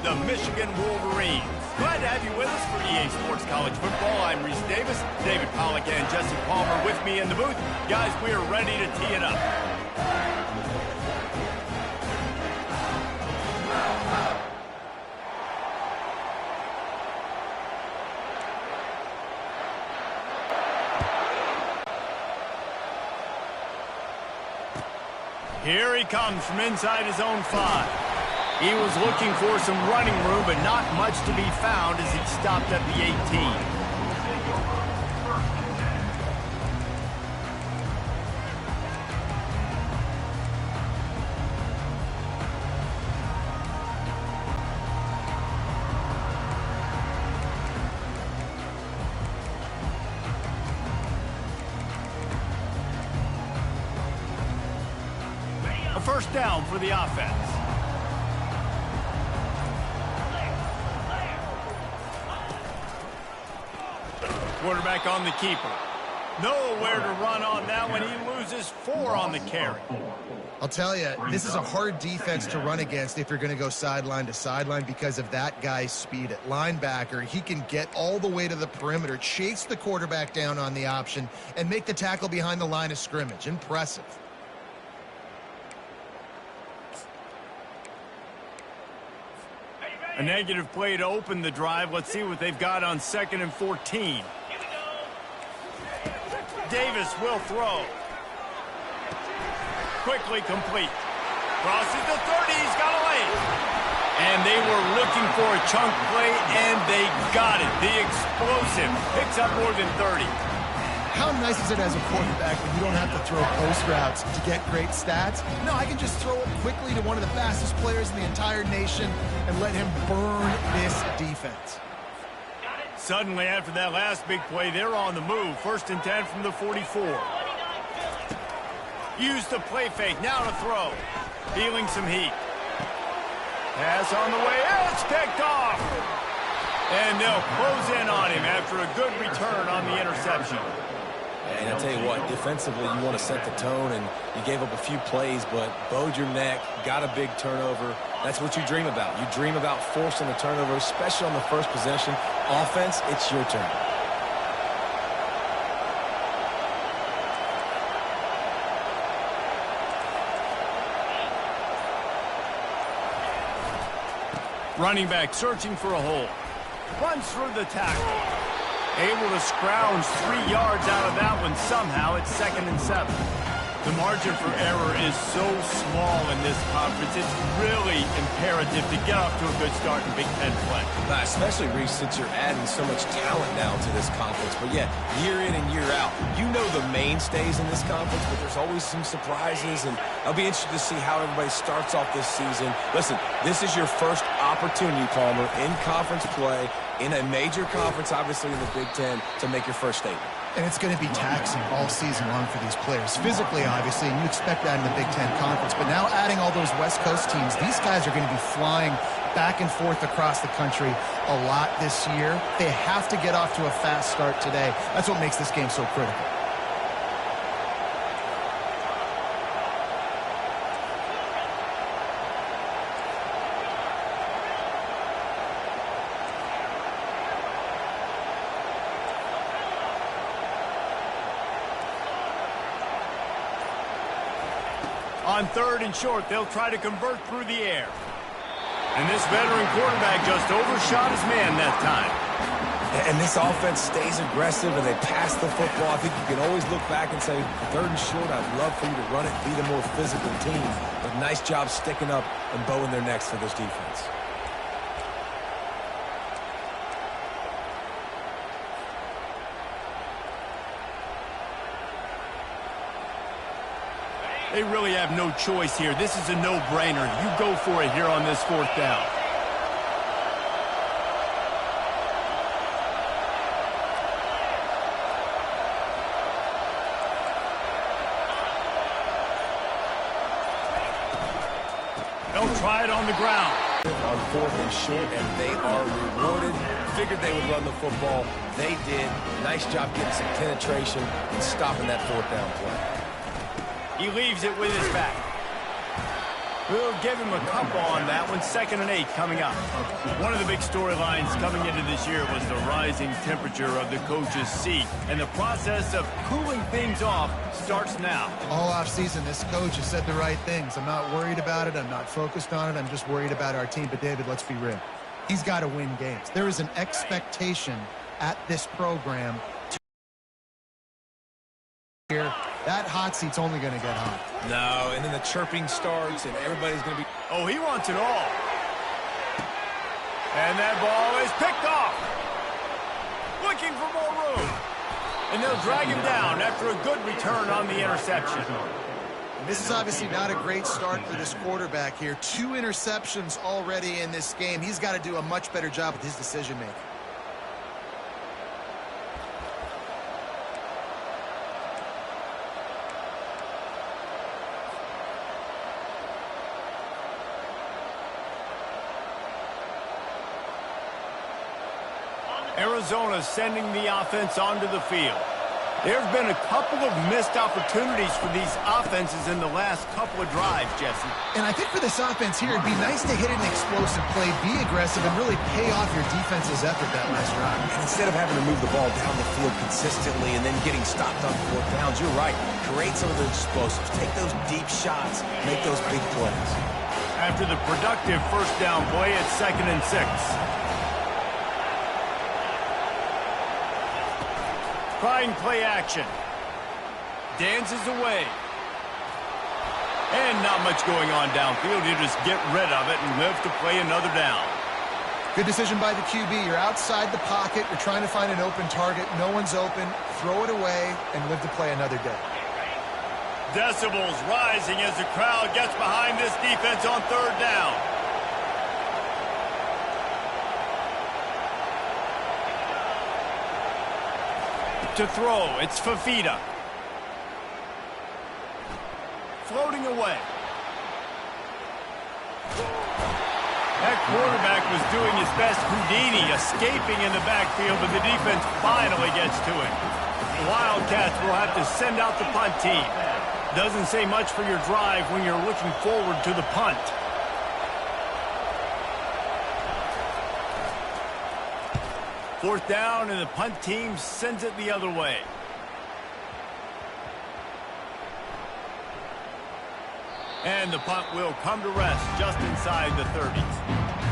the Michigan Wolverines. Glad to have you with us for EA Sports College Football. I'm Reese Davis, David Pollack, and Jesse Palmer with me in the booth. Guys, we are ready to tee it up. Here he comes from inside his own 5. He was looking for some running room, but not much to be found as he stopped at the 18. A first down for the offense. Quarterback on the keeper. Nowhere to run on that one. He loses 4 on the carry. I'll tell you, this is a hard defense to run against if you're going to go sideline to sideline because of that guy's speed at linebacker. He can get all the way to the perimeter, chase the quarterback down on the option, and make the tackle behind the line of scrimmage. Impressive. A negative play to open the drive. Let's see what they've got on 2nd and 14. Davis will throw. Quickly complete. Crosses the 30. He's got a lane. And they were looking for a chunk play, and they got it. The explosive picks up more than 30. How nice is it as a quarterback when you don't have to throw post routes to get great stats? No, I can just throw it quickly to one of the fastest players in the entire nation and let him burn this defense. Suddenly, after that last big play, they're on the move. 1st and 10 from the 44. Use the play fake. Now to throw. Feeling some heat. Pass on the way. It's picked off. And they'll close in on him after a good return on the interception. And I'll tell you what, defensively, you want to set the tone, and you gave up a few plays, but bowed your neck, got a big turnover. That's what you dream about. You dream about forcing the turnover, especially on the first possession. Offense, it's your turn. Running back searching for a hole. Runs through the tackle. Able to scrounge 3 yards out of that one somehow. It's 2nd and 7. The margin for error is so small in this conference. It's really imperative to get off to a good start in Big Ten play. Especially, Reese, since you're adding so much talent now to this conference. But yeah, year in and year out, you know the mainstays in this conference, but there's always some surprises, and I'll be interested to see how everybody starts off this season. Listen, this is your first opportunity, Palmer, in conference play, in a major conference, obviously in the Big Ten, to make your first statement. And it's going to be taxing all season long for these players. Physically, obviously, and you expect that in the Big Ten Conference. But now adding all those West Coast teams, these guys are going to be flying back and forth across the country a lot this year. They have to get off to a fast start today. That's what makes this game so critical. On 3rd and short, they'll try to convert through the air. And this veteran quarterback just overshot his man that time. And this offense stays aggressive, and they pass the football. I think you can always look back and say, 3rd and short, I'd love for you to run it, be the more physical team. But nice job sticking up and bowing their necks for this defense. They really have no choice here. This is a no-brainer. You go for it here on this 4th down. They'll try it on the ground. On 4th and short, and they are rewarded. Figured they would run the football. They did. Nice job getting some penetration and stopping that 4th down play. He leaves it with his back. We'll give him a couple on that one. 2nd and 8 coming up. One of the big storylines coming into this year was the rising temperature of the coach's seat. And the process of cooling things off starts now. All offseason, this coach has said the right things. I'm not worried about it. I'm not focused on it. I'm just worried about our team. But, David, let's be real. He's got to win games. There is an expectation at this program here. That hot seat's only going to get hot. No, and then the chirping starts, and everybody's going to be... Oh, he wants it all. And that ball is picked off. Looking for more room. And they'll drag him down after a good return on the interception. And this is obviously not a great start for this quarterback here. 2 interceptions already in this game. He's got to do a much better job with his decision-making. Arizona sending the offense onto the field. There have been a couple of missed opportunities for these offenses in the last couple of drives, Jesse. And I think for this offense here, it'd be nice to hit an explosive play, be aggressive, and really pay off your defense's effort that last drive. And instead of having to move the ball down the field consistently and then getting stopped on 4th downs, you're right. Create some of those explosives. Take those deep shots. Make those big plays. After the productive 1st down play at 2nd and 6. Trying play action. Dances away. And not much going on downfield. You just get rid of it and live to play another down. Good decision by the QB. You're outside the pocket. You're trying to find an open target. No one's open. Throw it away and live to play another day. Decibels rising as the crowd gets behind this defense on 3rd down. To throw, it's Fafita. Floating away. That quarterback was doing his best Houdini, escaping in the backfield, but the defense finally gets to him. The Wildcats will have to send out the punt team. Doesn't say much for your drive when you're looking forward to the punt. Fourth down, and the punt team sends it the other way. And the punt will come to rest just inside the 30s.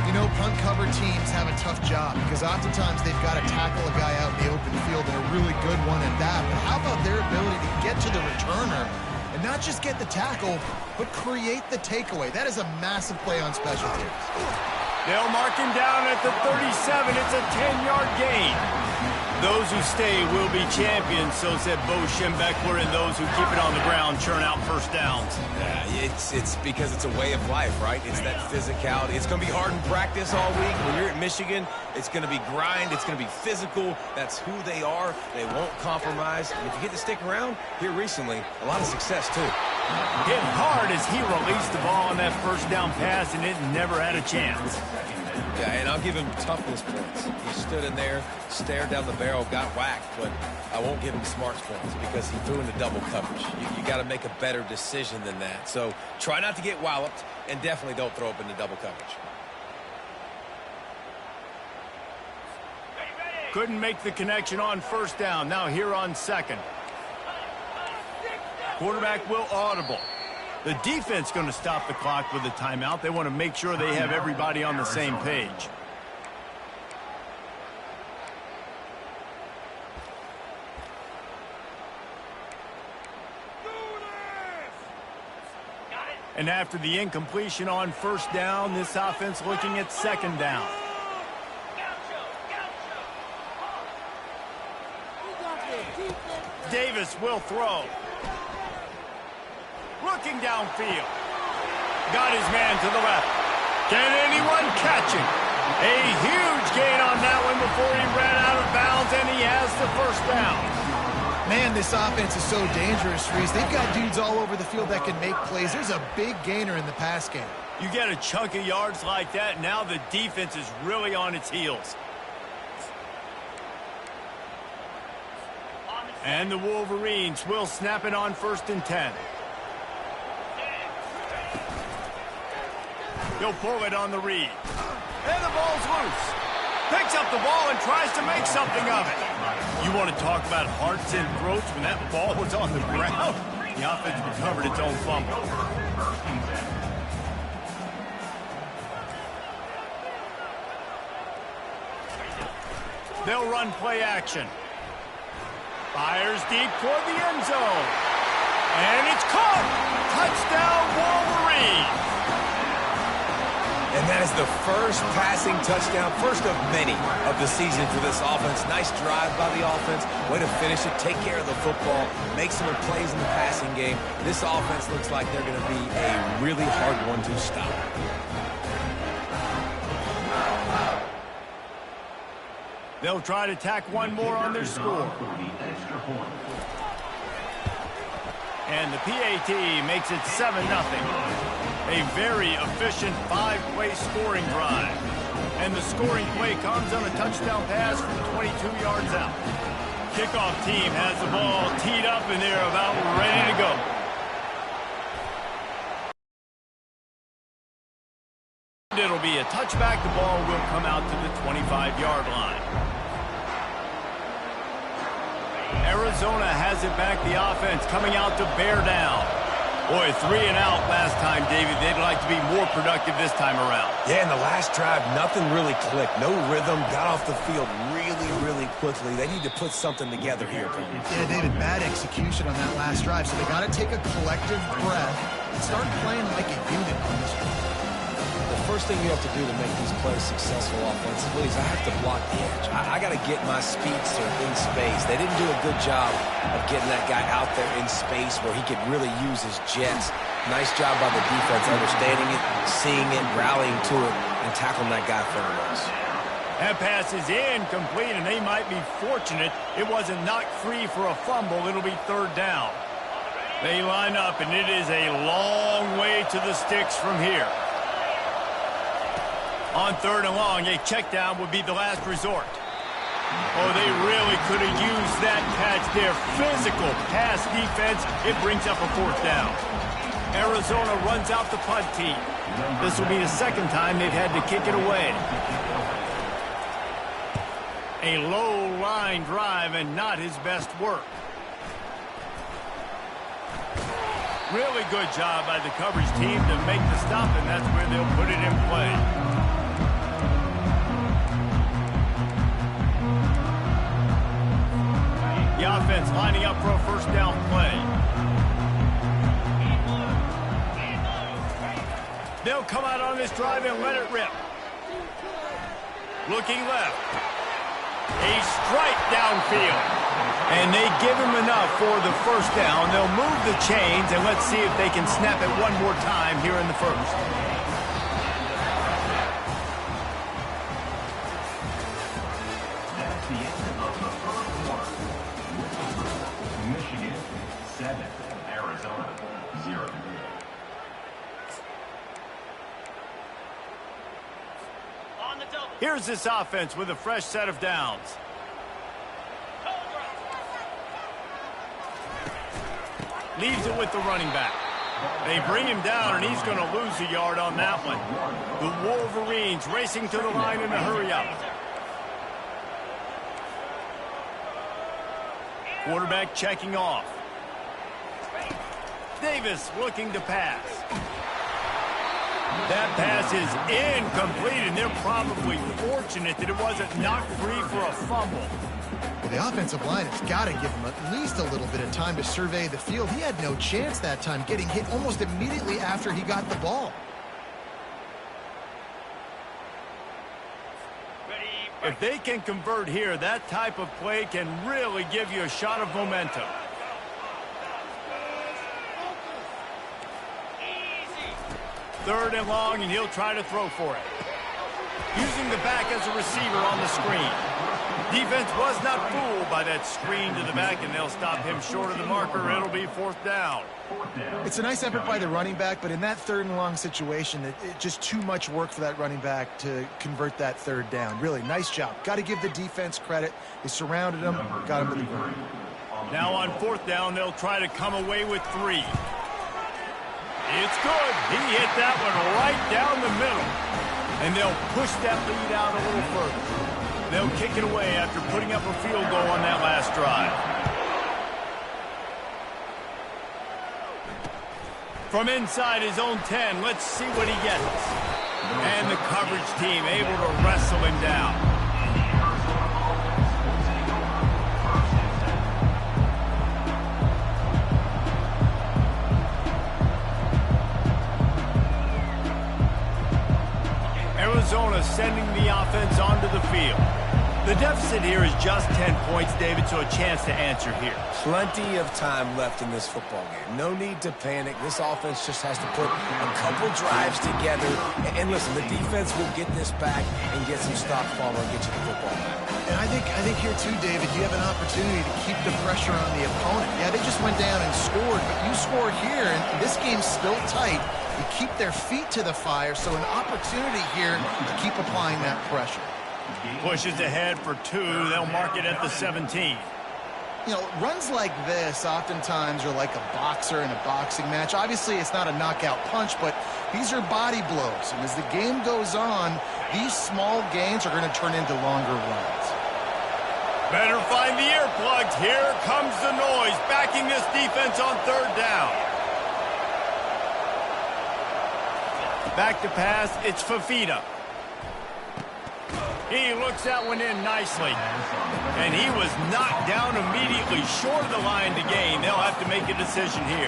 You know, punt cover teams have a tough job because oftentimes they've got to tackle a guy out in the open field and a really good one at that. But how about their ability to get to the returner and not just get the tackle, but create the takeaway? That is a massive play on special teams. They'll mark him down at the 37. It's a 10-yard gain. Those who stay will be champions, so said Bo Schembechler, and those who keep it on the ground churn out 1st downs. Yeah, it's because it's a way of life, right? It's that physicality. It's going to be hard in practice all week. When you're at Michigan, it's going to be grind. It's going to be physical. That's who they are. They won't compromise. And if you get to stick around here recently, a lot of success, too. Hit hard as he released the ball on that 1st down pass, and it never had a chance. Yeah, and I'll give him toughness points. He stood in there, stared down the barrel, got whacked, but I won't give him smarts points because he threw into double coverage. You got to make a better decision than that. So try not to get walloped, and definitely don't throw up into double coverage. Couldn't make the connection on 1st down. Now here on 2nd. Quarterback will audible. The defense going to stop the clock with a timeout. They want to make sure they have everybody on the same page. And after the incompletion on 1st down, this offense looking at 2nd down. Davis will throw. Looking downfield. Got his man to the left. Can anyone catch him? A huge gain on that one before he ran out of bounds, and he has the 1st down. Man, this offense is so dangerous, Reese. They've got dudes all over the field that can make plays. There's a big gainer in the pass game. You get a chunk of yards like that, now the defense is really on its heels. And the Wolverines will snap it on 1st and 10. He'll pull it on the read. And the ball's loose. Picks up the ball and tries to make something of it. You want to talk about hearts and throats when that ball was on the ground? The offense recovered its own fumble. They'll run play action. Fires deep toward the end zone. And it's caught. Touchdown, Wolverine. And that is the first passing touchdown, first of many of the season for this offense. Nice drive by the offense. Way to finish it, take care of the football, make some plays in the passing game. This offense looks like they're going to be a really hard one to stop. They'll try to tack one more on their score. And the PAT makes it 7-0. A very efficient 5-play scoring drive. And the scoring play comes on a touchdown pass from 22 yards out. Kickoff team has the ball teed up and they're about ready to go. It'll be a touchback. The ball will come out to the 25-yard line. Arizona has it back, the offense coming out to bear down. Boy, 3 and out last time, David. They'd like to be more productive this time around. Yeah, in the last drive, nothing really clicked. No rhythm, got off the field really quickly. They need to put something together here. Yeah, David, bad execution on that last drive, so they got to take a collective breath and start playing like a unit on this one. The first thing you have to do to make these plays successful offensively is I have to block the edge. I got to get my speedster in space. They didn't do a good job of getting that guy out there in space where he could really use his jets. Nice job by the defense, understanding it, seeing it, rallying to it, and tackling that guy in front of us. That pass is incomplete, and they might be fortunate it wasn't knocked free for a fumble. It'll be 3rd down. They line up, and it is a long way to the sticks from here. On 3rd and long, a check down would be the last resort. Oh, they really could have used that catch there. Physical pass defense. It brings up a 4th down. Arizona runs out the punt team. This will be the 2nd time they've had to kick it away. A low line drive and not his best work. Really good job by the coverage team to make the stop, and that's where they'll put it in play. The offense lining up for a 1st down play. They'll come out on this drive and let it rip. Looking left. A strike downfield. And they give him enough for the 1st down. They'll move the chains, and let's see if they can snap it one more time here in the 1st. Here's this offense with a fresh set of downs. Leaves it with the running back. They bring him down, and he's going to lose a yard on that one. The Wolverines racing to the line in a hurry-up. Quarterback checking off. Davis looking to pass. That pass is incomplete, and they're probably fortunate that it wasn't knocked free for a fumble. Well, the offensive line has got to give him at least a little bit of time to survey the field. He had no chance that time, getting hit almost immediately after he got the ball. If they can convert here, that type of play can really give you a shot of momentum. Third and long, and he'll try to throw for it. Using the back as a receiver on the screen. Defense was not fooled by that screen to the back, and they'll stop him short of the marker. It'll be 4th down. It's a nice effort by the running back, but in that 3rd and long situation, it's just too much work for that running back to convert that 3rd down. Really, nice job. Got to give the defense credit. They surrounded him, got him to the ground. Now on 4th down, they'll try to come away with 3. It's good. He hit that one right down the middle. And they'll push that lead out a little further. They'll kick it away after putting up a field goal on that last drive. From inside his own 10, let's see what he gets. And the coverage team able to wrestle him down. Arizona sending the offense onto the field. The deficit here is just 10 points, David, so a chance to answer here. Plenty of time left in this football game. No need to panic. This offense just has to put a couple drives together. And listen, the defense will get this back and get some stop follow and get you the football back. And I think here too, David, you have an opportunity to keep the pressure on the opponent. Yeah, they just went down and scored, but you score here, and this game's still tight. You keep their feet to the fire, so an opportunity here to keep applying that pressure. Pushes ahead for 2. They'll mark it at the 17. You know, runs like this oftentimes are like a boxer in a boxing match. Obviously, it's not a knockout punch, but these are body blows. And as the game goes on, these small gains are going to turn into longer runs. Better find the earplugs. Here comes the noise, backing this defense on 3rd down. Back to pass, it's Fafita. He looks that one in nicely. And he was knocked down immediately short of the line to gain. They'll have to make a decision here.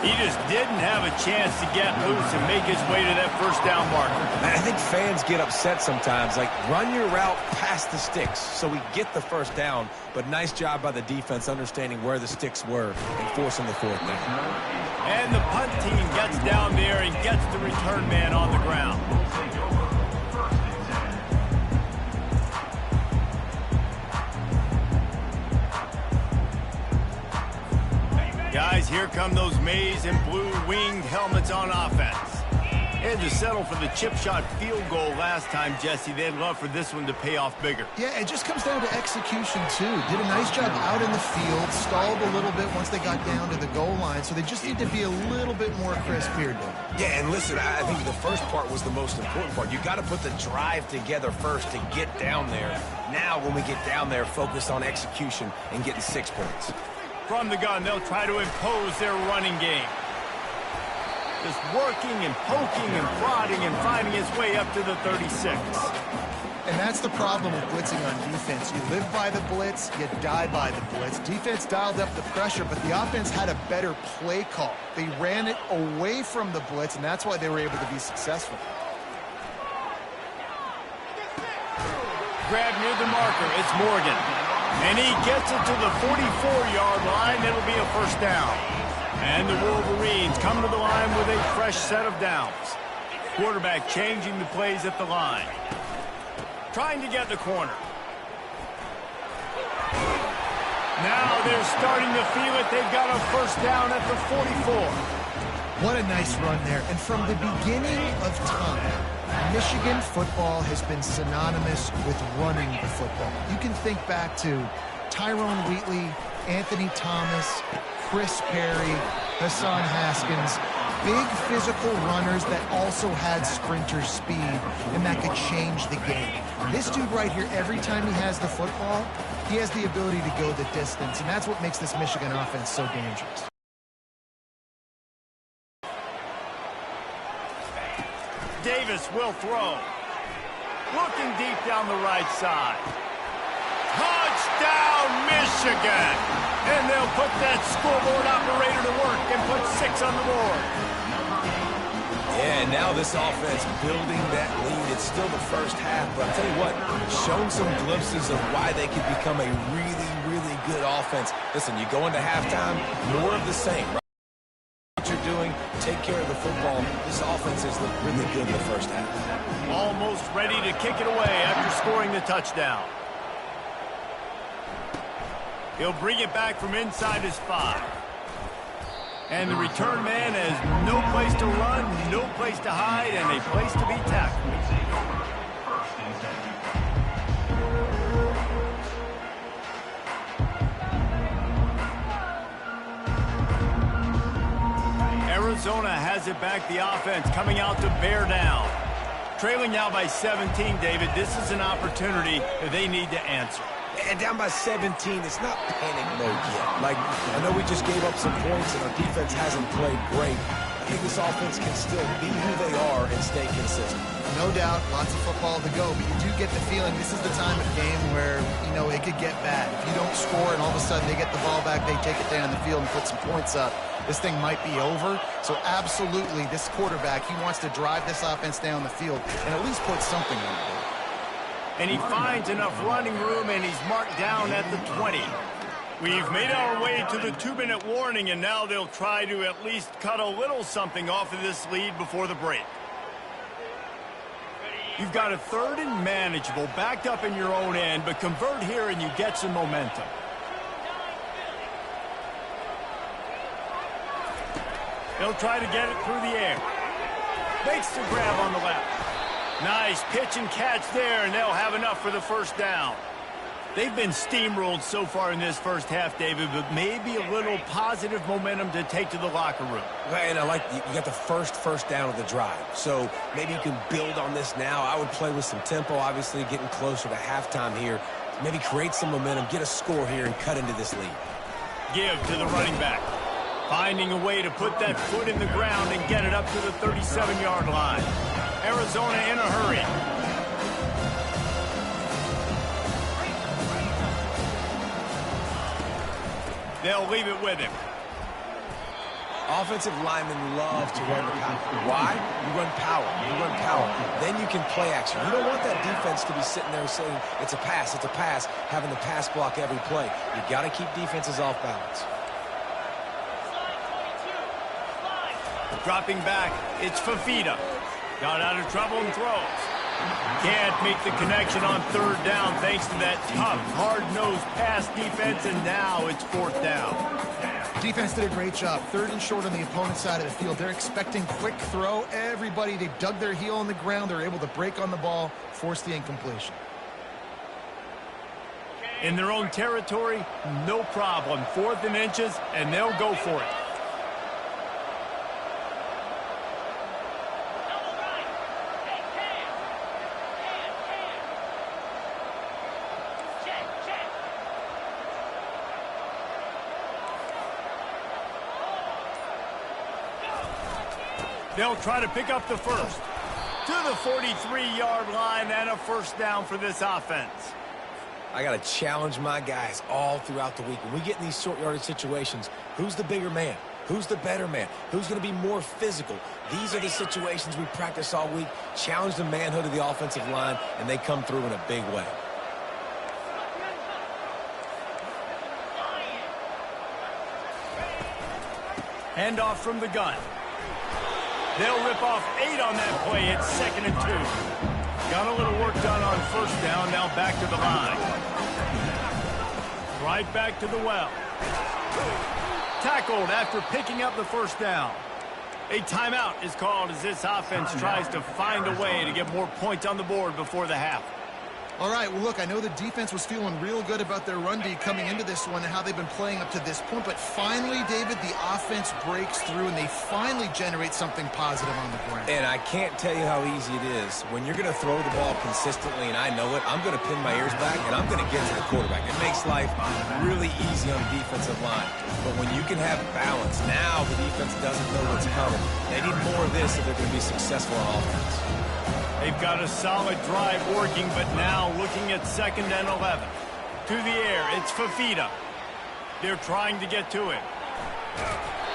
He just didn't have a chance to get loose and make his way to that 1st down marker. I think fans get upset sometimes. Like, run your route past the sticks so we get the 1st down. But nice job by the defense understanding where the sticks were and forcing the 4th down. And the punt team gets down there and gets the return man on the ground. Guys, here come those maize and blue winged helmets on offense. They had to settle for the chip shot field goal last time, Jesse. They'd love for this one to pay off bigger. Yeah, it just comes down to execution, too. Did a nice job out in the field, stalled a little bit once they got down to the goal line, so they just need to be a little bit more crisp here, Dave. Yeah, and listen, I think the first part was the most important part. You got to put the drive together first to get down there. Now, when we get down there, focus on execution and getting 6 points. From the gun, they'll try to impose their running game. Just working and poking and prodding and finding his way up to the 36. And that's the problem with blitzing on defense. You live by the blitz, you die by the blitz. Defense dialed up the pressure, but the offense had a better play call. They ran it away from the blitz, and that's why they were able to be successful. Grab near the marker, it's Morgan. And he gets it to the 44-yard line. It'll be a 1st down. And the Wolverines come to the line with a fresh set of downs. Quarterback changing the plays at the line. Trying to get the corner. Now they're starting to feel it. They've got a 1st down at the 44. What a nice run there. And from the beginning of time, Michigan football has been synonymous with running the football. You can think back to Tyrone Wheatley, Anthony Thomas, Chris Perry, Hassan Haskins, big physical runners that also had sprinter speed, and that could change the game. This dude right here, every time he has the football, he has the ability to go the distance, and that's what makes this Michigan offense so dangerous. Davis will throw. Looking deep down the right side. Touchdown, Michigan! And they'll put that scoreboard operator to work and put 6 on the board. Yeah, now this offense building that lead. It's still the 1st half, but I'll tell you what, shown some glimpses of why they could become a really, really good offense. Listen, you go into halftime, more of the same, right? What you're doing, take care of the football. This offense has looked really good in the 1st half. Almost ready to kick it away after scoring the touchdown. He'll bring it back from inside his 5. And the return man has no place to run, no place to hide, and a place to be tackled. Arizona runs it back. The offense coming out to bear down. Trailing now by 17, David. This is an opportunity that they need to answer. And down by 17, it's not panic mode yet. Like, I know we just gave up some points and our defense hasn't played great. I think this offense can still be who they are and stay consistent. No doubt, lots of football to go, but you do get the feeling this is the time of game where, you know, it could get bad. If you don't score and all of a sudden they get the ball back, they take it down the field and put some points up, this thing might be over. So absolutely, this quarterback, he wants to drive this offense down the field and at least put something on it. And he finds enough running room, and he's marked down at the 20. We've made our way to the 2-minute warning, and now they'll try to at least cut a little something off of this lead before the break. You've got a 3rd and manageable, backed up in your own end, but convert here and you get some momentum. They'll try to get it through the air. Makes the grab on the left. Nice pitch and catch there, and they'll have enough for the first down. They've been steamrolled so far in this first half, David, but maybe a little positive momentum to take to the locker room. And I like you got the first down of the drive. So maybe you can build on this now. I would play with some tempo, obviously getting closer to halftime here. Maybe create some momentum, get a score here, and cut into this lead. Give to the running back. Finding a way to put that foot in the ground and get it up to the 37-yard line. Arizona in a hurry. They'll leave it with him. Offensive linemen love to run the power. Why? You run power. You run power. Then you can play action. You don't want that defense to be sitting there saying, it's a pass, having the pass block every play. You got to keep defenses off balance. Dropping back, it's Fafita. Got out of trouble and throws. Can't make the connection on 3rd down thanks to that tough, hard-nosed pass defense, and now it's 4th down. Defense did a great job. 3rd and short on the opponent's side of the field. They're expecting quick throw. Everybody, they dug their heel on the ground. They're able to break on the ball, force the incompletion. In their own territory, no problem. 4th and inches, and they'll go for it. They'll try to pick up the first. To the 43-yard line and a first down for this offense. I got to challenge my guys all throughout the week. When we get in these short yardage situations, who's the bigger man? Who's the better man? Who's going to be more physical? These are the situations we practice all week. Challenge the manhood of the offensive line, and they come through in a big way. Handoff from the gun. They'll rip off 8 on that play. It's 2nd and 2. Got a little work done on first down. Now back to the line. Right back to the well. Tackled after picking up the first down. A timeout is called as this offense tries to find a way to get more points on the board before the half. All right, well, look, I know the defense was feeling real good about their run D coming into this one and how they've been playing up to this point, but finally, David, the offense breaks through and they finally generate something positive on the ground. And I can't tell you how easy it is. When you're going to throw the ball consistently, and I know it, I'm going to pin my ears back, and I'm going to get to the quarterback. It makes life really easy on the defensive line. But when you can have balance, now the defense doesn't know what's coming. They need more of this if they're going to be successful on offense. They've got a solid drive working, but now looking at 2nd and 11. To the air, it's Fafita. They're trying to get to him.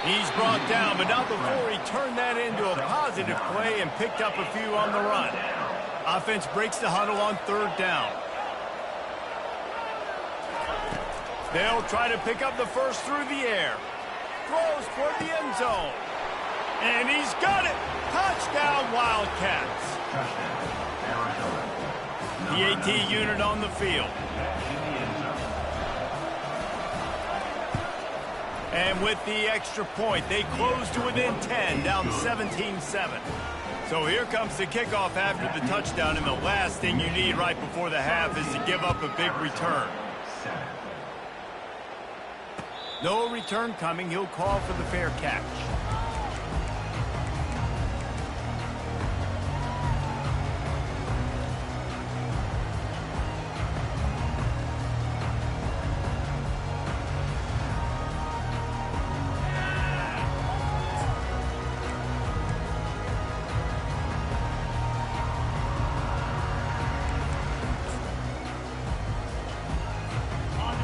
He's brought down, but not before he turned that into a positive play and picked up a few on the run. Offense breaks the huddle on 3rd down. They'll try to pick up the first through the air. Throws toward the end zone. And he's got it. Touchdown, Wildcats. The AT unit on the field. And with the extra point, they close to within 10, down 17-7. So here comes the kickoff after the touchdown, and the last thing you need right before the half is to give up a big return. No return coming. He'll call for the fair catch.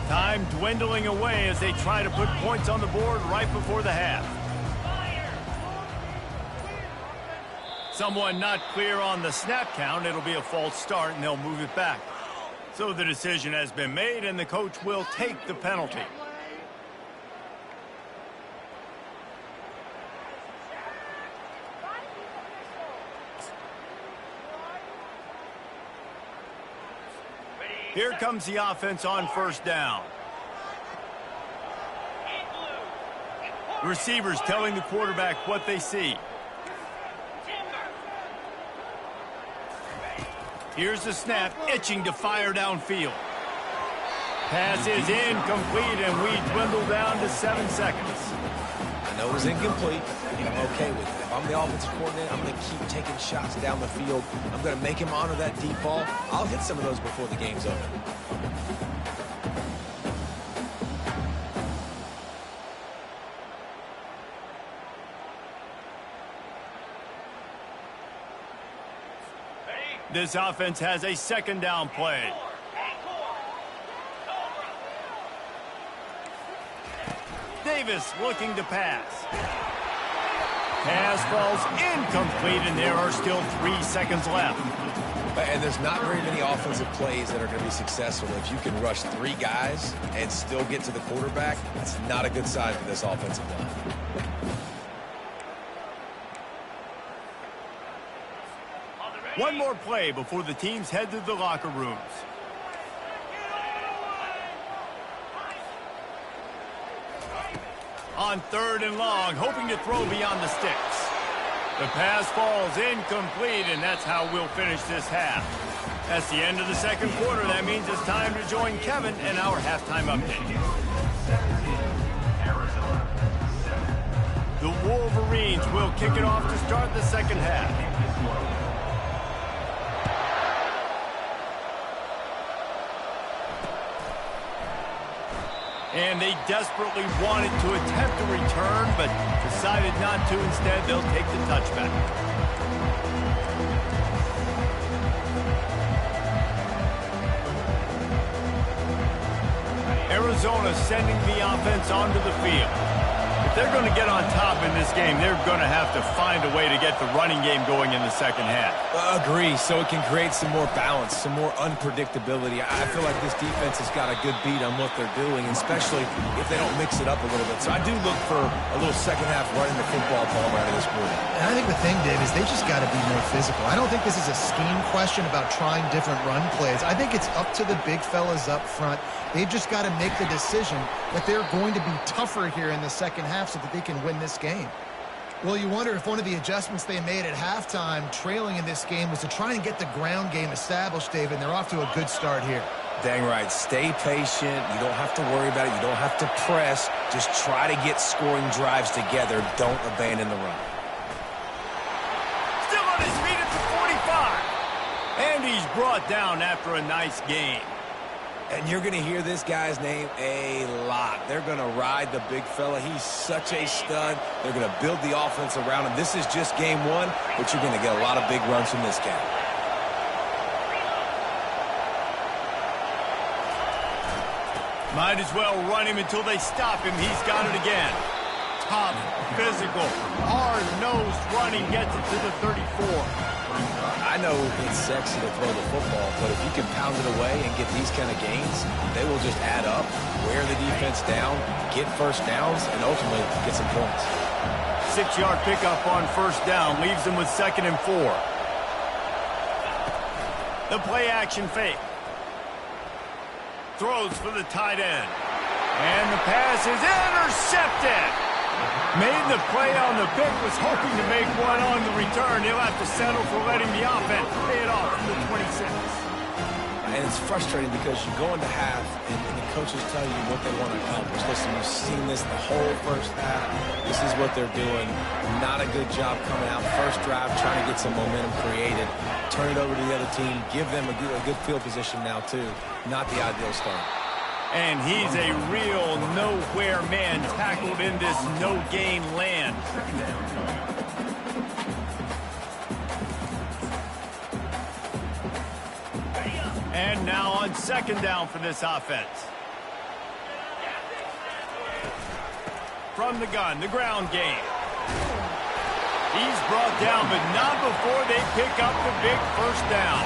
Time dwindling away as they try to put points on the board right before the half. Someone not clear on the snap count. It'll be a false start, and they'll move it back. So the decision has been made, and the coach will take the penalty. Here comes the offense on first down. Receivers telling the quarterback what they see. Here's the snap, itching to fire downfield. Pass is incomplete, and we dwindle down to 7 seconds. I know it was incomplete, but I'm okay with it. If I'm the offensive coordinator, I'm going to keep taking shots down the field. I'm going to make him honor that deep ball. I'll hit some of those before the game's over. This offense has a second down play. Davis looking to pass. Pass falls incomplete, and there are still 3 seconds left. And there's not very many offensive plays that are going to be successful. If you can rush 3 guys and still get to the quarterback, that's not a good sign for this offensive line. One more play before the teams head to the locker rooms. On 3rd and long, hoping to throw beyond the sticks. The pass falls incomplete, and that's how we'll finish this half. That's the end of the second quarter. That means it's time to join Kevin and our halftime update. The Wolverines will kick it off to start the second half. And they desperately wanted to attempt a return, but decided not to. Instead, they'll take the touchback. Arizona sending the offense onto the field. If they're going to get on top in this game, they're going to have to find a way to get the running game going in the second half. Agree, so it can create some more balance, some more unpredictability. I feel like this defense has got a good beat on what they're doing, especially if they don't mix it up a little bit. So I do look for a little second half running the football ball out of this quarter. And I think the thing, Dave, is they just got to be more physical. I don't think this is a scheme question about trying different run plays. I think it's up to the big fellas up front. They've just got to make the decision that they're going to be tougher here in the second half so that they can win this game. Well, you wonder if one of the adjustments they made at halftime trailing in this game was to try and get the ground game established, David, and they're off to a good start here. Dang right. Stay patient. You don't have to worry about it. You don't have to press. Just try to get scoring drives together. Don't abandon the run. Still on his feet at the 45. And he's brought down after a nice game. And you're going to hear this guy's name a lot. They're going to ride the big fella. He's such a stud. They're going to build the offense around him. This is just game one, but you're going to get a lot of big runs from this guy. Might as well run him until they stop him. He's got it again. Tough, physical, hard-nosed running gets it to the 34. I know it's sexy to throw the football, but if you can pound it away and get these kind of gains, they will just add up, wear the defense down, get first downs, and ultimately get some points. 6-yard pickup on first down leaves them with 2nd and 4. The play-action fake. Throws for the tight end. And the pass is intercepted. Made the play on the pick, was hoping to make one on the return. He'll have to settle for letting the offense pay it off from the 26. And it's frustrating because you go into half and the coaches tell you what they want to accomplish. Listen, you've seen this the whole first half. This is what they're doing. Not a good job coming out. First drive, trying to get some momentum created. Turn it over to the other team. Give them a good field position now, too. Not the ideal start. And he's a real nowhere man tackled in this no-gain land. And now on 2nd down for this offense. from the gun, the ground game. He's brought down, but not before they pick up the big first down.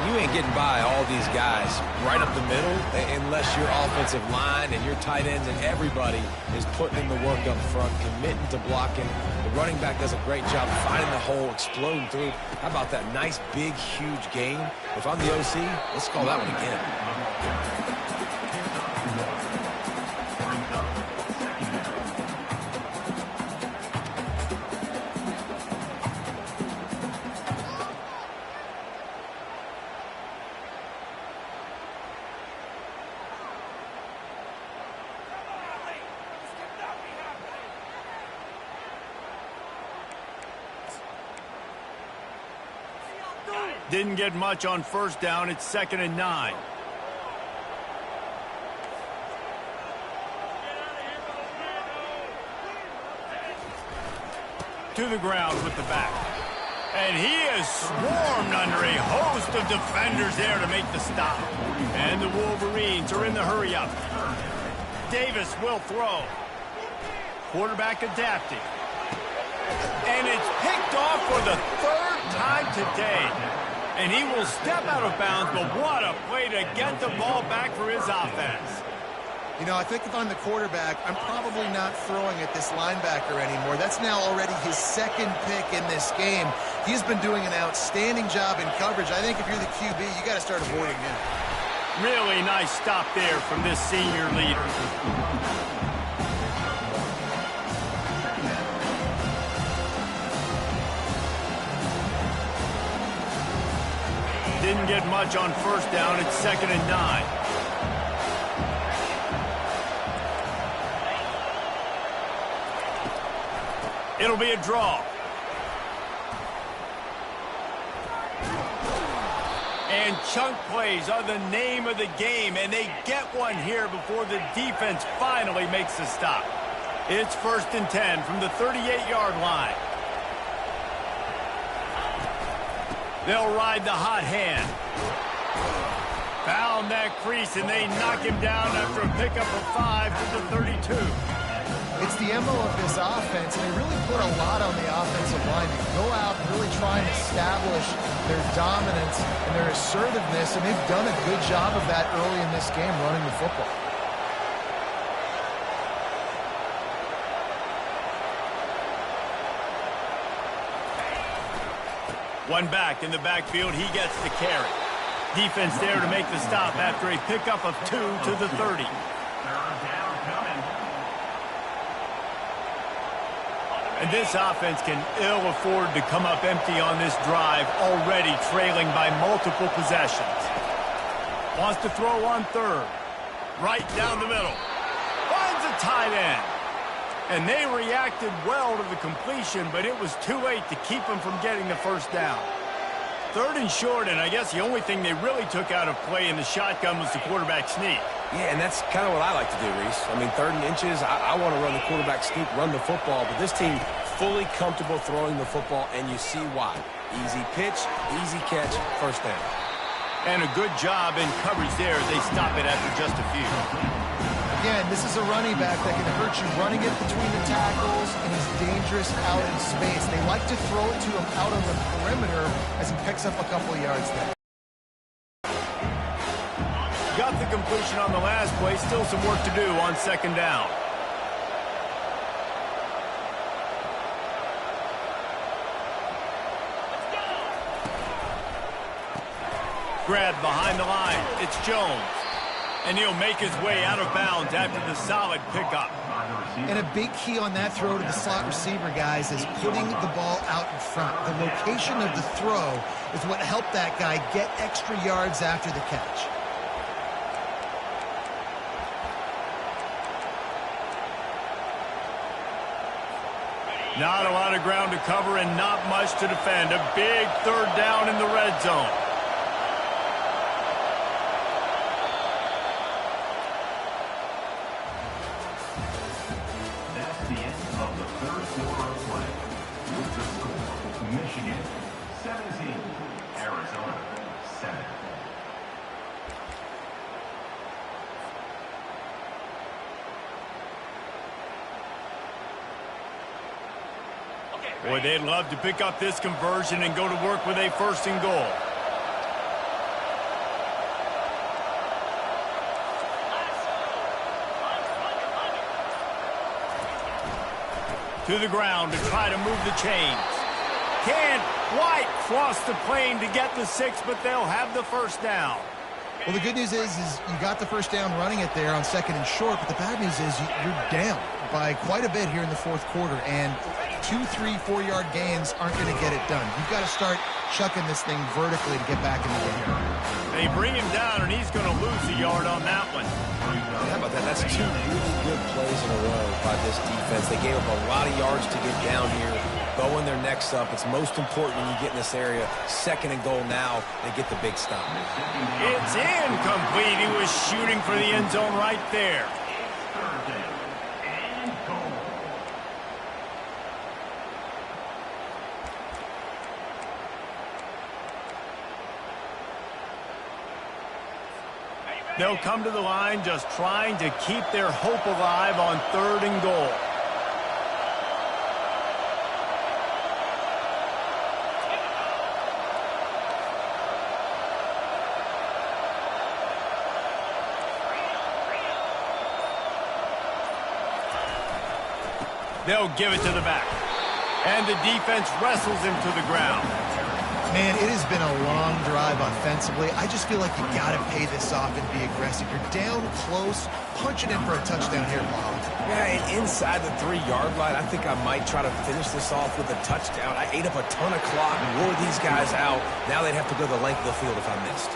You ain't getting by all these guys right up the middle unless your offensive line and your tight ends and everybody is putting in the work up front, committing to blocking. The running back does a great job finding the hole, exploding through. How about that nice, big, huge gain? If I'm the OC, let's call that one again. Didn't get much on first down. It's 2nd and 9. To the ground with the back. And he is swarmed under a host of defenders there to make the stop. And the Wolverines are in the hurry-up. Davis will throw. Quarterback adapting. And it's picked off for the 3rd time today. And he will step out of bounds, but what a play to get the ball back for his offense. You know, I think if I'm the quarterback, I'm probably not throwing at this linebacker anymore. That's now already his 2nd pick in this game. He's been doing an outstanding job in coverage. I think if you're the QB, you got to start avoiding him. Really nice stop there from this senior leader. Didn't get much on first down. It's 2nd and 9. It'll be a draw. And chunk plays are the name of the game, and they get one here before the defense finally makes the stop. It's 1st and 10 from the 38-yard line. They'll ride the hot hand. Found that crease, and they knock him down after a pickup of 5 to the 32. It's the MO of this offense, and they really put a lot on the offensive line to go out and really try and establish their dominance and their assertiveness, and they've done a good job of that early in this game running the football. One back in the backfield, he gets the carry. Defense there to make the stop after a pickup of 2 to the 30. And this offense can ill afford to come up empty on this drive, already trailing by multiple possessions. Wants to throw on 3rd. Right down the middle. Finds a tight end. And they reacted well to the completion, but it was too late to keep them from getting the first down. 3rd and short, and I guess the only thing they really took out of play in the shotgun was the quarterback sneak. Yeah, and that's kind of what I like to do, Reese. I mean, 3rd and inches, I want to run the quarterback sneak, run the football, but this team fully comfortable throwing the football, and you see why. Easy pitch, easy catch, first down. And a good job in coverage there. They stop it after just a few. Again, this is a running back that can hurt you running it between the tackles, and he's dangerous out in space. They like to throw it to him out on the perimeter as he picks up a couple of yards there. Got the completion on the last play. Still some work to do on 2nd down. Grabbed behind the line. It's Jones. And he'll make his way out of bounds after the solid pickup. And a big key on that throw to the slot receiver, guys, is putting the ball out in front. The location of the throw is what helped that guy get extra yards after the catch. Not a lot of ground to cover and not much to defend. A big 3rd down in the red zone. Michigan 17, Arizona 7. Boy, they'd love to pick up this conversion and go to work with a 1st and goal. To the ground to try to move the chains. Can't quite cross the plane to get the 6, but they'll have the 1st down. Well, the good news is you got the 1st down running it there on 2nd and short, but the bad news is you're down by quite a bit here in the 4th quarter, and 2, 3, 4-yard gains aren't going to get it done. You've got to start chucking this thing vertically to get back in the game. They bring him down, and he's going to lose a yard on that one. How about that? That's 2 really good plays in a row by this defense. They gave up a lot of yards to get down here. Going their necks up. It's most important when you get in this area. 2nd and goal now. They get the big stop. It's incomplete. He was shooting for the end zone right there. They'll come to the line just trying to keep their hope alive on 3rd and goal. They'll give it to the back. And the defense wrestles him to the ground. Man, it has been a long drive offensively. I just feel like you got to pay this off and be aggressive. You're down close, punching in for a touchdown here, Bob. Yeah, and inside the 3-yard line, I think I might try to finish this off with a touchdown. I ate up a ton of clock and wore these guys out. Now they'd have to go the length of the field if I missed.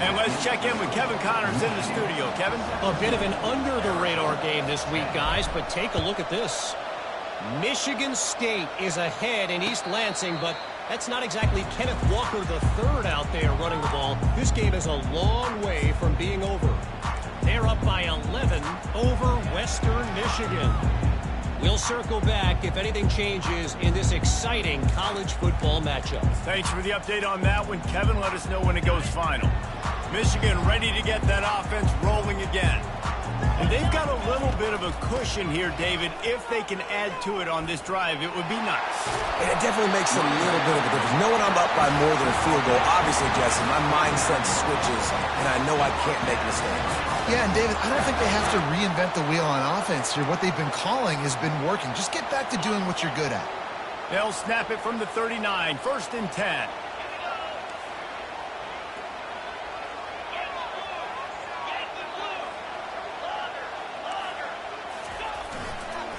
And let's check in with Kevin Connors in the studio. Kevin? A bit of an under-the-radar game this week, guys, but take a look at this. Michigan State is ahead in East Lansing, but that's not exactly Kenneth Walker III out there running the ball. This game is a long way from being over. They're up by 11 over Western Michigan. We'll circle back if anything changes in this exciting college football matchup. Thanks for the update on that one, Kevin. Let us know when it goes final. Michigan ready to get that offense rolling again. And they've got a little bit of a cushion here, David. If they can add to it on this drive, it would be nice. And it definitely makes a little bit of a difference. Knowing I'm up by more than a field goal, obviously, Jesse, my mindset switches, and I know I can't make mistakes. Yeah, and David, I don't think they have to reinvent the wheel on offense here. What they've been calling has been working. Just get back to doing what you're good at. They'll snap it from the 39, 1st and 10.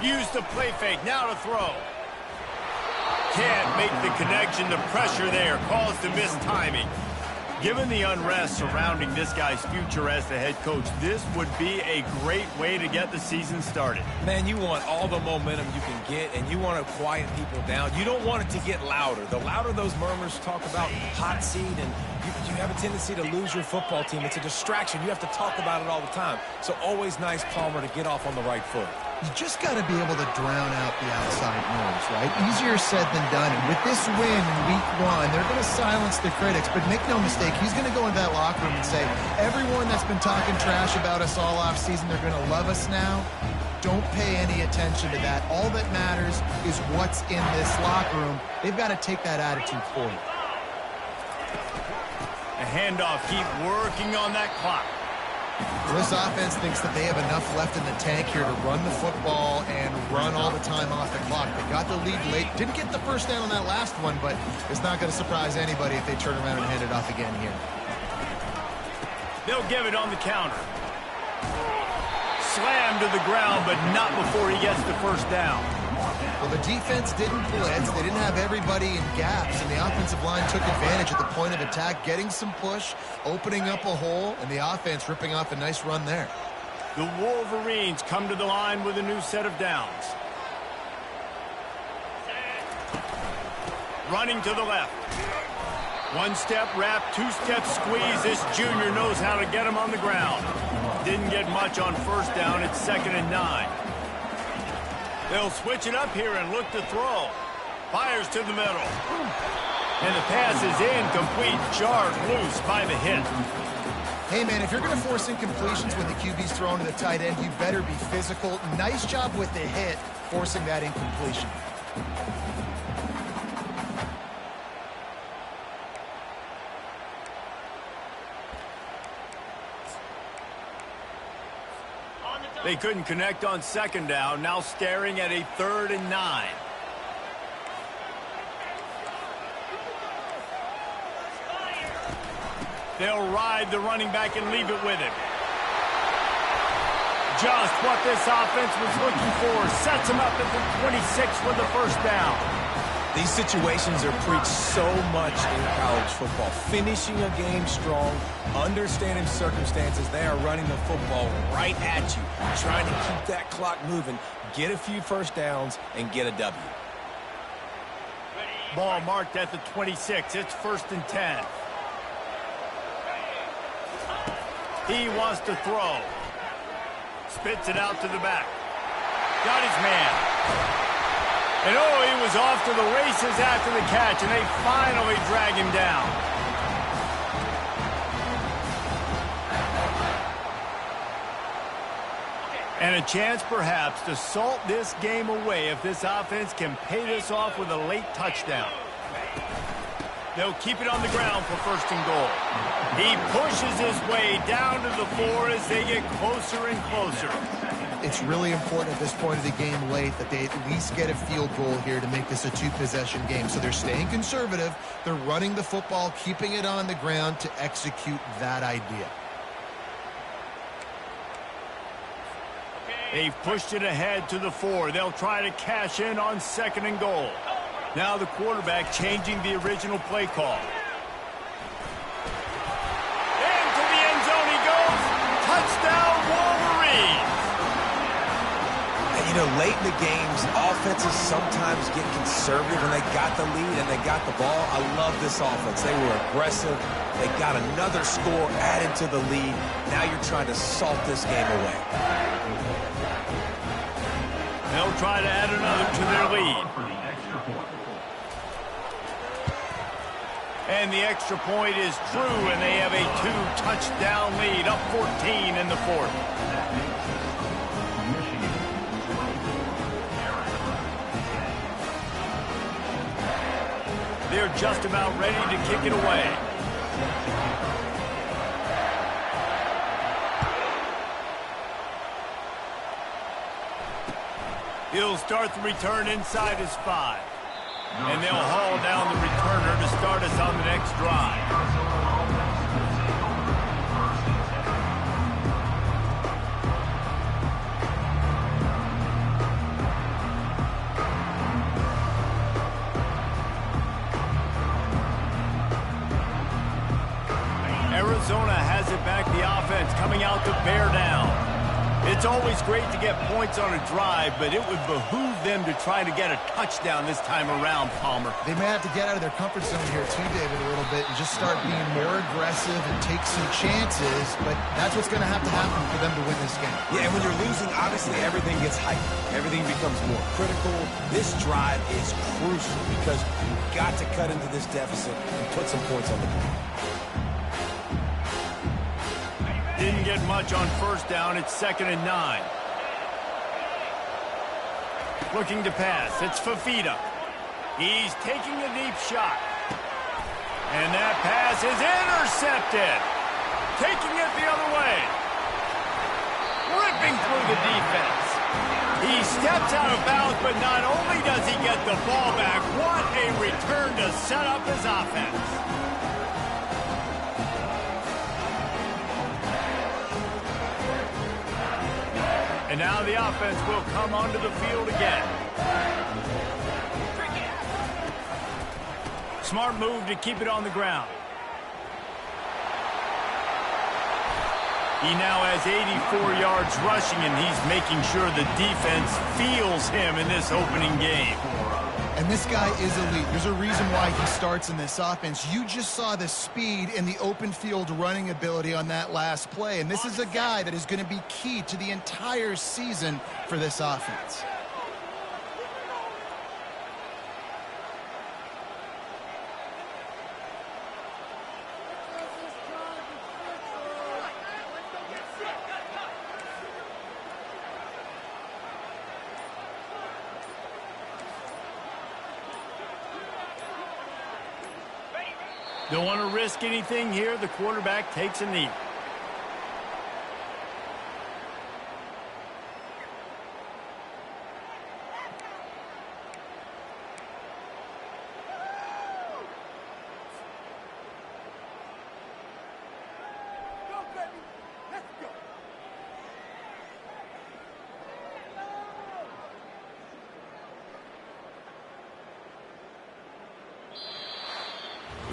Use the play fake, now to throw. Can't make the connection, the pressure there caused the missed timing. Given the unrest surrounding this guy's future as the head coach, this would be a great way to get the season started. Man, you want all the momentum you can get, and you want to quiet people down. You don't want it to get louder. The louder those murmurs talk about hot seat, and you have a tendency to lose your football team. It's a distraction. You have to talk about it all the time. So always nice, Palmer, to get off on the right foot. You just got to be able to drown out the outside noise, right? Easier said than done. And with this win in week 1, they're going to silence the critics. But make no mistake, he's going to go into that locker room and say, everyone that's been talking trash about us all offseason, they're going to love us now. Don't pay any attention to that. All that matters is what's in this locker room. They've got to take that attitude forward. A handoff, keep working on that clock. Well, this offense thinks that they have enough left in the tank here to run the football and run all the time off the clock. They got the lead late. Didn't get the 1st down on that last one, but it's not going to surprise anybody if they turn around and hand it off again here. They'll give it on the counter. Slammed to the ground, but not before he gets the 1st down. Well, the defense didn't blitz. They didn't have everybody in gaps, and the offensive line took advantage at the point of attack, getting some push, opening up a hole, and the offense ripping off a nice run there. The Wolverines come to the line with a new set of downs. Running to the left. 1-step wrap, 2-step squeeze. This junior knows how to get him on the ground. Didn't get much on 1st down. It's 2nd and 9. They'll switch it up here and look to throw. Fires to the middle. And the pass is incomplete, jarred loose by the hit. Hey, man, if you're going to force incompletions when the QB's thrown to the tight end, you better be physical. Nice job with the hit, forcing that incompletion. They couldn't connect on second down, now staring at a 3rd and 9. They'll ride the running back and leave it with him. Just what this offense was looking for. Sets him up at the 26 for the first down. These situations are preached so much in college football. Finishing a game strong, understanding circumstances. They are running the football right at you, trying to keep that clock moving, get a few first downs, and get a W. Ball marked at the 26. It's 1st and 10. He wants to throw. Spits it out to the back. Got his man. And oh, he was off to the races after the catch, and they finally drag him down. And a chance perhaps to salt this game away if this offense can pay this off with a late touchdown. They'll keep it on the ground for 1st and goal. He pushes his way down to the 4 as they get closer and closer. It's really important at this point of the game late that they at least get a field goal here to make this a 2-possession game. So they're staying conservative. They're running the football, keeping it on the ground to execute that idea. They've pushed it ahead to the 4. They'll try to cash in on 2nd and goal. Now the quarterback changing the original play call. Into the end zone he goes. Touchdown, Wolverines. And you know, late in the games, offenses sometimes get conservative when they got the lead and they got the ball. I love this offense. They were aggressive. They got another score added to the lead. Now you're trying to salt this game away. They'll try to add another to their lead. And the extra point is true, and they have a 2-touchdown lead, up 14 in the 4th. They're just about ready to kick it away. He'll start the return inside his 5. And they'll haul down the returner to start us on the next drive. Arizona has it back, the offense coming out to bear down. It's always great to get points on a drive, but it would behoove them to try to get a touchdown this time around, Palmer. They may have to get out of their comfort zone here too, David, a little bit and just start being more aggressive and take some chances, but that's what's going to happen for them to win this game. Yeah, and when you're losing, obviously everything gets heightened. Everything becomes more critical. This drive is crucial because you've got to cut into this deficit and put some points on the board. Didn't get much on 1st down. It's 2nd and 9. Looking to pass. It's Fafita. He's taking a deep shot. And that pass is intercepted. Taking it the other way. Ripping through the defense. He steps out of bounds, but not only does he get the ball back, what a return to set up his offense. And now the offense will come onto the field again. Smart move to keep it on the ground. He now has 84 yards rushing, and he's making sure the defense feels him in this opening game. And this guy is elite. There's a reason why he starts in this offense. You just saw the speed and the open field running ability on that last play. And this is a guy that is going to be key to the entire season for this offense. Don't want to risk anything here. The quarterback takes a knee.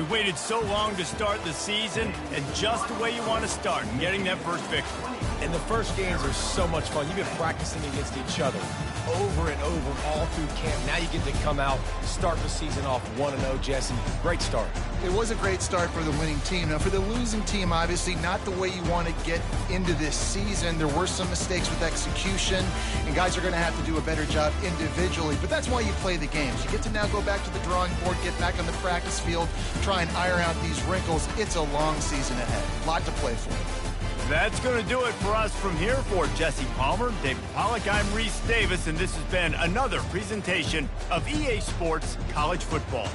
We waited so long to start the season, and just the way you want to start, getting that first victory. And the first games are so much fun. You've been practicing against each other over and over all through camp. Now you get to come out, start the season off 1-0, Jesse. Great start. It was a great start for the winning team. Now, for the losing team, obviously not the way you want to get into this season. There were some mistakes with execution, and guys are going to have to do a better job individually. But that's why you play the games. You get to now go back to the drawing board, get back on the practice field, try and iron out these wrinkles. It's a long season ahead. A lot to play for. That's going to do it for us from here. For Jesse Palmer, David Pollack, I'm Reese Davis, and this has been another presentation of EA Sports College Football.